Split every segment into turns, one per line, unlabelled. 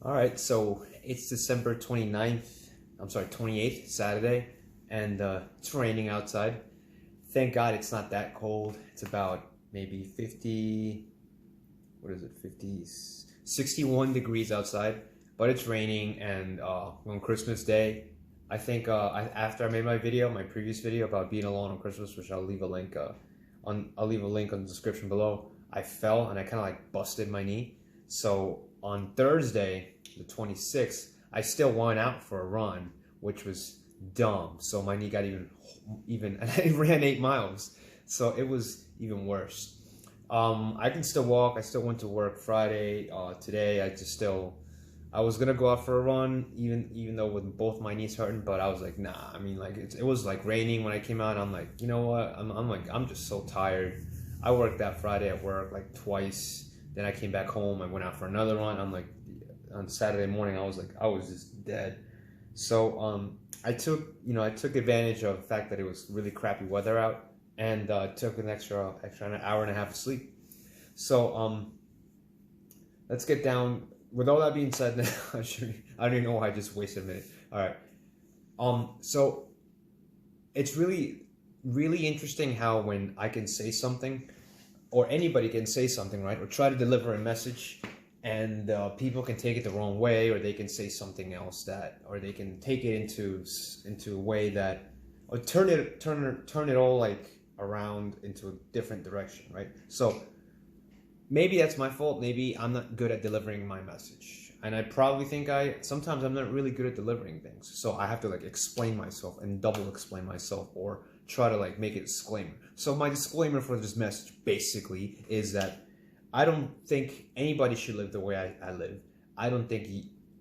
All right, so it's December 29th, I'm sorry, 28th, Saturday, and it's raining outside. Thank God it's not that cold. It's about maybe 50, what is it, 50, 61 degrees outside, but it's raining. And on Christmas Day, I think after I made my previous video about being alone on Christmas, which I'll leave a link I'll leave a link on the description below. I fell and I kind of like busted my knee. So on Thursday, the 26th, I still went out for a run, which was dumb. So my knee got even, and I ran 8 miles. So it was even worse. I can still walk. I still went to work Friday. Today, I was gonna go out for a run, even though with both my knees hurting, but I was like, nah. I mean, like it was like raining when I came out. I'm like, you know what? I'm just so tired. I worked that Friday at work like twice. Then I came back home. I went out for another run. I'm like, on Saturday morning, I was just dead. So I took advantage of the fact that it was really crappy weather out, and took an extra an hour and a half of sleep. So let's get down. With all that being said, I don't even know why I just wasted a minute. All right. So it's really, really interesting how when I can say something, or anybody can say something, right, or try to deliver a message, and people can take it the wrong way, or they can say something else or they can take it into a way that, or turn it all like around into a different direction, right? So maybe that's my fault. Maybe I'm not good at delivering my message. And I probably think sometimes I'm not really good at delivering things. So I have to like explain myself and double explain myself, or try to like make a disclaimer. So my disclaimer for this message basically is that I don't think anybody should live the way I live. I don't think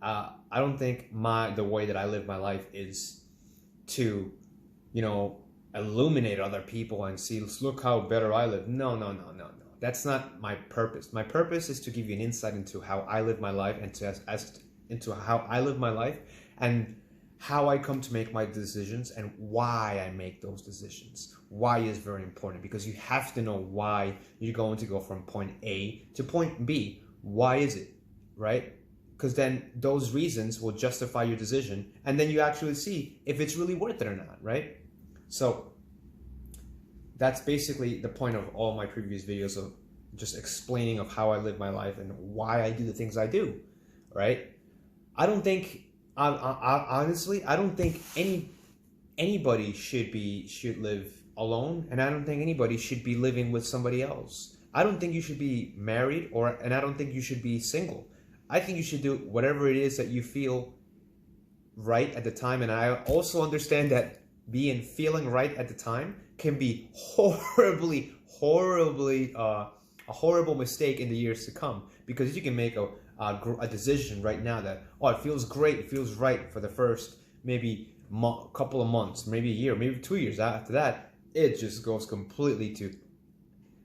the way that I live my life is to, illuminate other people and see, look how better I live. No. That's not my purpose. My purpose is to give you an insight into how I live my life, and into how I live my life, and how I come to make my decisions, and why I make those decisions. Why is very important, because you have to know why you're going to go from point A to point B. Why is it, right? Because then those reasons will justify your decision, and then you actually see if it's really worth it or not, right? So that's basically the point of all my previous videos, of just explaining of how I live my life and why I do the things I do, right? I don't think, honestly, I don't think anybody should live alone, and I don't think anybody should be living with somebody else. I don't think you should be married, and I don't think you should be single. I think you should do whatever it is that you feel right at the time, and I also understand that feeling right at the time can be a horrible mistake in the years to come, because you can make a decision right now that, oh, it feels great, it feels right for the first maybe couple of months, maybe a year, maybe 2 years. After that, it just goes completely to.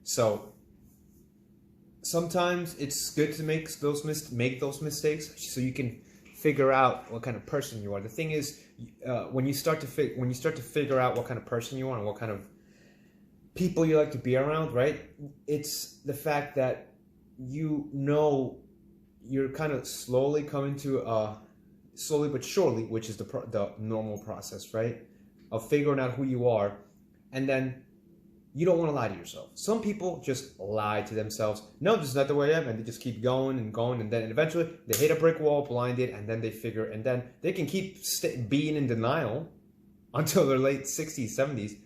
So sometimes it's good to make those mistakes, so you can figure out what kind of person you are. The thing is, when you start to figure out what kind of person you are and what kind of people you like to be around, right? It's the fact that you're kind of slowly coming to slowly but surely, which is the normal process, right, of figuring out who you are. And then you don't want to lie to yourself. Some people just lie to themselves. No, this is not the way I am, and they just keep going and going, and then eventually they hit a brick wall, blinded, and then they can keep being in denial until their late 60s, 70s.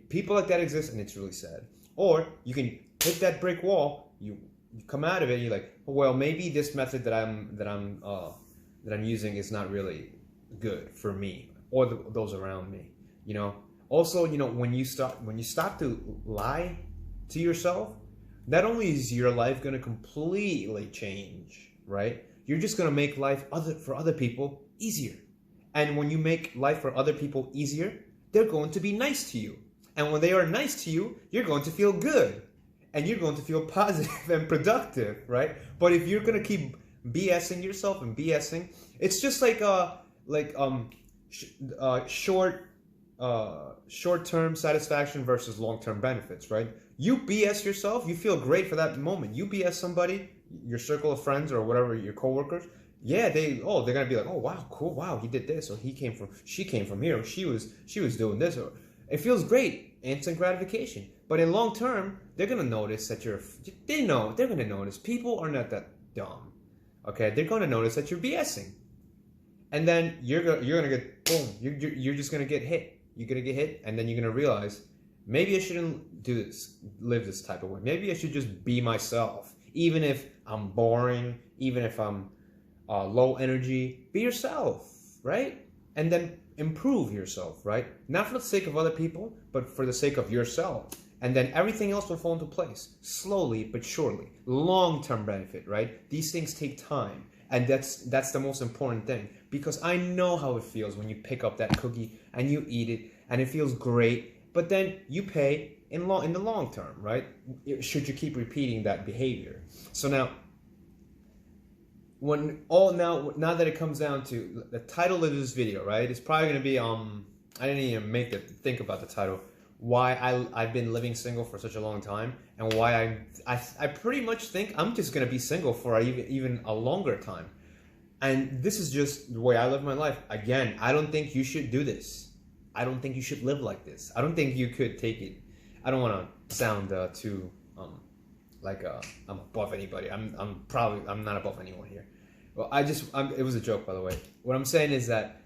People like that exist, and it's really sad. Or you can hit that brick wall, you come out of it, and you're like, well, maybe this method that I'm using is not really good for me or those around me, Also, when you stop to lie to yourself, not only is your life going to completely change, right? You're just going to make life for other people easier. And when you make life for other people easier, they're going to be nice to you. And when they are nice to you, you're going to feel good. And you're going to feel positive and productive, right? But if you're going to keep BSing yourself and BSing, it's just like short-term satisfaction versus long-term benefits, right? You BS yourself, you feel great for that moment. You BS somebody, your circle of friends or whatever, your coworkers, yeah, they're gonna be like, oh wow, cool, wow, he did this, or she came from here, or she was doing this, or it feels great, instant gratification. But in long term, they're gonna notice that they're gonna notice. People are not that dumb, okay? They're gonna notice that you're BSing, and then you're gonna get boom. You're just gonna get hit. You're gonna get hit, and then you're gonna realize, maybe I shouldn't live this type of way. Maybe I should just be myself. Even if I'm boring, even if I'm low energy, be yourself, right? And then improve yourself, right? Not for the sake of other people, but for the sake of yourself. And then everything else will fall into place, slowly but surely. Long-term benefit, right? These things take time. And that's the most important thing. Because I know how it feels when you pick up that cookie and you eat it, and it feels great. But then you pay in the long term, right? Should you keep repeating that behavior. So now now that it comes down to the title of this video, right? It's probably gonna be I didn't even think about the title. Why I've been living single for such a long time, and why I pretty much think I'm just gonna be single for even a longer time. And this is just the way I live my life. Again, I don't think you should do this. I don't think you should live like this. I don't think you could take it. I don't want to sound too like I'm above anybody. I'm not above anyone here. Well, it was a joke, by the way. What I'm saying is that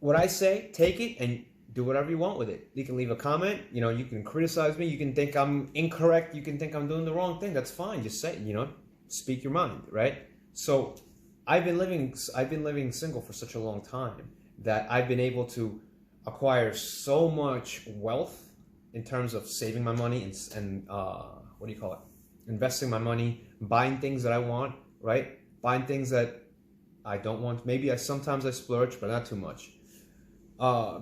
what I say, take it and do whatever you want with it. You can leave a comment, you can criticize me, you can think I'm incorrect, you can think I'm doing the wrong thing. That's fine. Just say it, speak your mind, right? So I've been living single for such a long time that I've been able to acquire so much wealth in terms of saving my money and what do you call it? Investing my money, buying things that I want, right? Buying things that I don't want. Maybe sometimes I splurge, but not too much.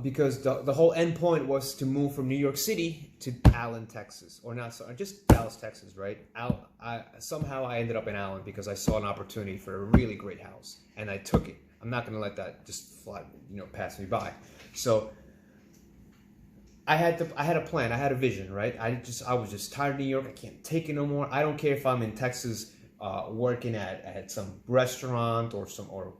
Because the whole end point was to move from New York City to Allen, Texas, or not, just Dallas, Texas, right? Somehow I ended up in Allen because I saw an opportunity for a really great house, and I took it. I'm not going to let that just fly, pass me by. So I had a plan. I had a vision, right? I was just tired of New York. I can't take it no more. I don't care if I'm in Texas working at some restaurant or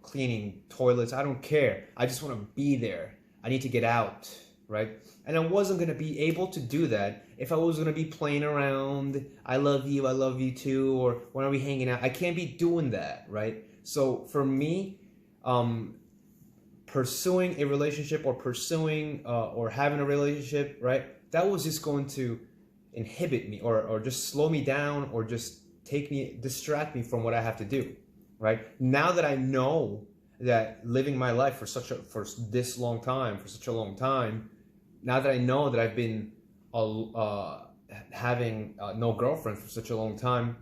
cleaning toilets. I don't care. I just want to be there. I need to get out, right? And I wasn't going to be able to do that if I was going to be playing around. I love you too, or when are we hanging out? I can't be doing that, right? So for me, pursuing a relationship or having a relationship, right? That was just going to inhibit me or just slow me down or just distract me from what I have to do, right? Now that I know that living my life for such a long time, now that I know that I've been having no girlfriend for such a long time,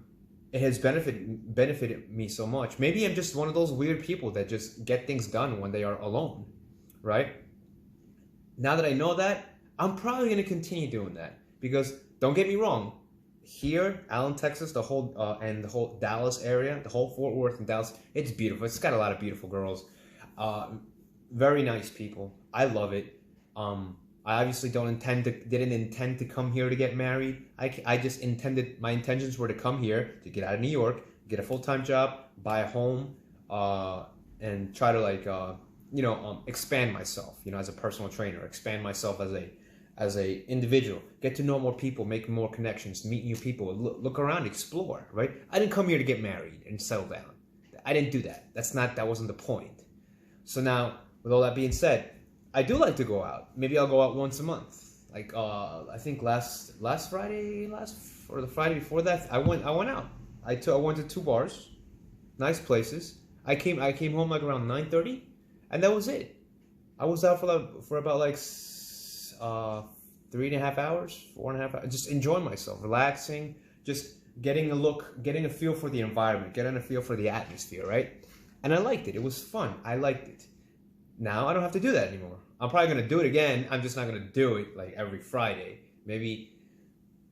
it has benefited me so much. Maybe I'm just one of those weird people that just get things done when they are alone, right? Now that I know that, I'm probably going to continue doing that because don't get me wrong, here, Allen, Texas, the whole Dallas area, the whole Fort Worth and Dallas, it's beautiful. It's got a lot of beautiful girls, very nice people. I love it. I obviously didn't intend to come here to get married. I just my intentions were to come here to get out of New York, get a full-time job, buy a home, and try to expand myself, as a personal trainer, expand myself as a individual, get to know more people, make more connections, meet new people, look around, explore, right? I didn't come here to get married and settle down. I didn't do that. That wasn't the point. So now, with all that being said, I do like to go out. Maybe I'll go out once a month. Like I think last Friday, or the Friday before that, I went out. I went to 2 bars, nice places. I came home like around 9:30, and that was it. I was out for about 3.5 hours, 4.5 hours, just enjoying myself, relaxing, just getting a feel for the environment, getting a feel for the atmosphere, right? And I liked it. It was fun. I liked it. Now I don't have to do that anymore. I'm probably going to do it again. I'm just not going to do it like every Friday. Maybe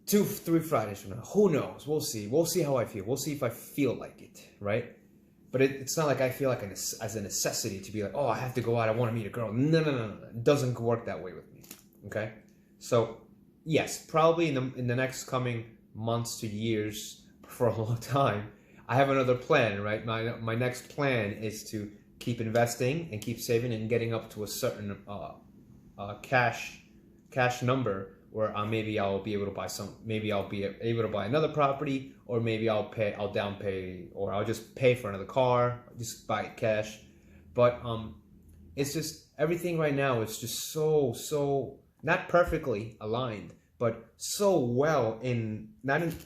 2-3 Fridays from now. Who knows? We'll see. We'll see how I feel. We'll see if I feel like it, right? But it's not like I feel like as a necessity to be like, oh, I have to go out. I want to meet a girl. No. It doesn't work that way with me. Okay? So, yes, probably in the next coming months to years, for a long time, I have another plan, right? My next plan is to keep investing and keep saving and getting up to a certain cash number where maybe I'll be able to buy maybe I'll be able to buy another property, or maybe I'll down pay, or I'll just pay for another car, just buy it cash. But it's just, everything right now is just so not perfectly aligned, but so well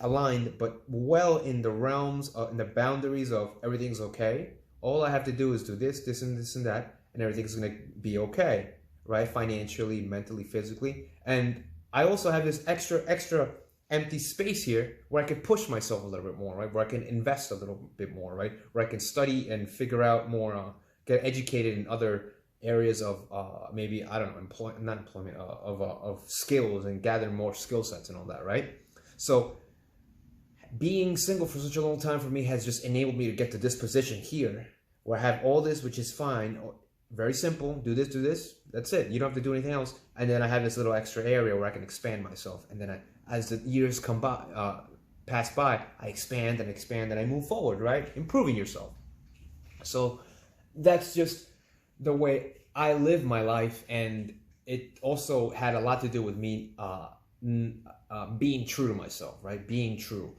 aligned, but well in the realms in the boundaries of everything's okay. All I have to do is do this and this and that, and everything's gonna be okay, right? Financially, mentally, physically. And I also have this extra empty space here where I can push myself a little bit more, right? Where I can invest a little bit more, right? Where I can study and figure out more, get educated in other areas of maybe, I don't know, of skills, and gather more skill sets and all that, right? So being single for such a long time for me has just enabled me to get to this position here where I have all this, which is fine. Very simple. Do this. That's it. You don't have to do anything else. And then I have this little extra area where I can expand myself. And then as the years pass by, I expand and I move forward, right? Improving yourself. So that's just the way I live my life. And it also had a lot to do with me being true to myself, right? Being true.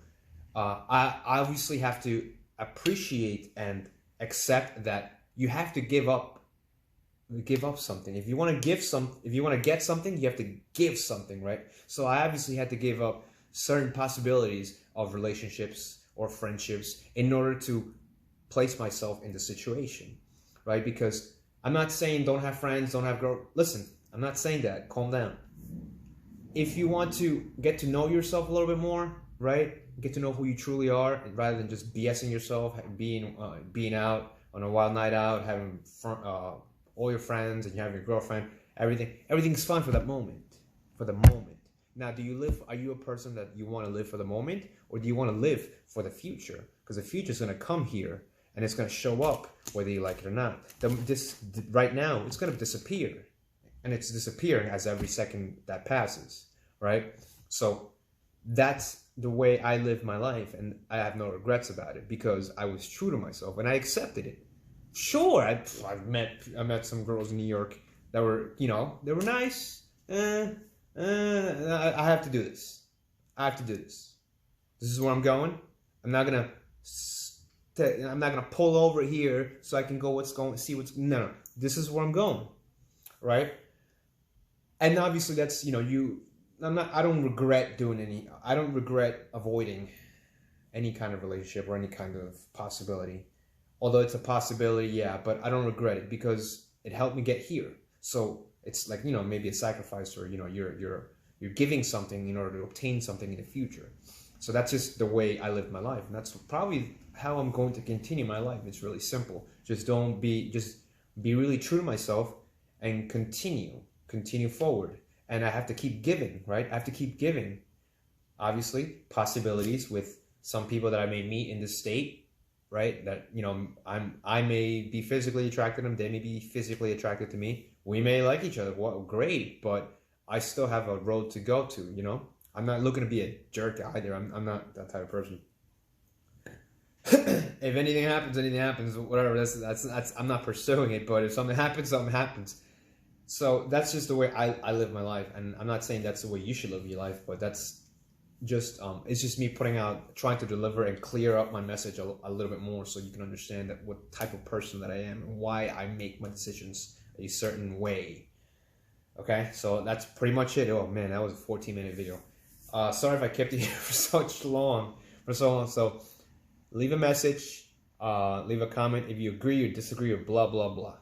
I obviously have to appreciate and accept that you have to give up something. If you want to get something, you have to give something, right? So I obviously had to give up certain possibilities of relationships or friendships in order to place myself in the situation, right? Because I'm not saying don't have friends, don't have girls. Listen, I'm not saying that. Calm down. If you want to get to know yourself a little bit more, right? Get to know who you truly are, rather than just BSing yourself, being out on a wild night out, having all your friends, and you have your girlfriend. Everything's fun for that moment. For the moment. Now, are you a person that you want to live for the moment, or do you want to live for the future? Because the future is going to come here, and it's going to show up whether you like it or not. Right now, it's going to disappear, and it's disappearing as every second that passes, right? So that's the way I live my life, and I have no regrets about it because I was true to myself and I accepted it. Sure, I met some girls in New York that were, they were nice. I have to do this. This is where I'm going. I'm not gonna pull over here so I can no. This is where I'm going, right? And obviously that's, I don't regret avoiding any kind of relationship or any kind of possibility. Although it's a possibility, yeah, but I don't regret it because it helped me get here. So it's like, maybe a sacrifice, or, you're giving something in order to obtain something in the future. So that's just the way I live my life. And that's probably how I'm going to continue my life. It's really simple. Just be really true to myself and continue forward. And I have to keep giving, right? I have to keep giving, obviously, possibilities with some people that I may meet in this state, right? That, I may be physically attracted to them. They may be physically attracted to me. We may like each other. Well, great. But I still have a road to go to, I'm not looking to be a jerk either. I'm not that type of person. If anything happens, whatever. That's I'm not pursuing it. But if something happens, something happens. So that's just the way I live my life. And I'm not saying that's the way you should live your life, but that's just, it's just me trying to deliver and clear up my message a little bit more so you can understand that what type of person that I am and why I make my decisions a certain way. Okay, so that's pretty much it. Oh man, that was a 14-minute video. Sorry if I kept it here for so long. So leave a message, leave a comment if you agree or disagree or blah, blah, blah.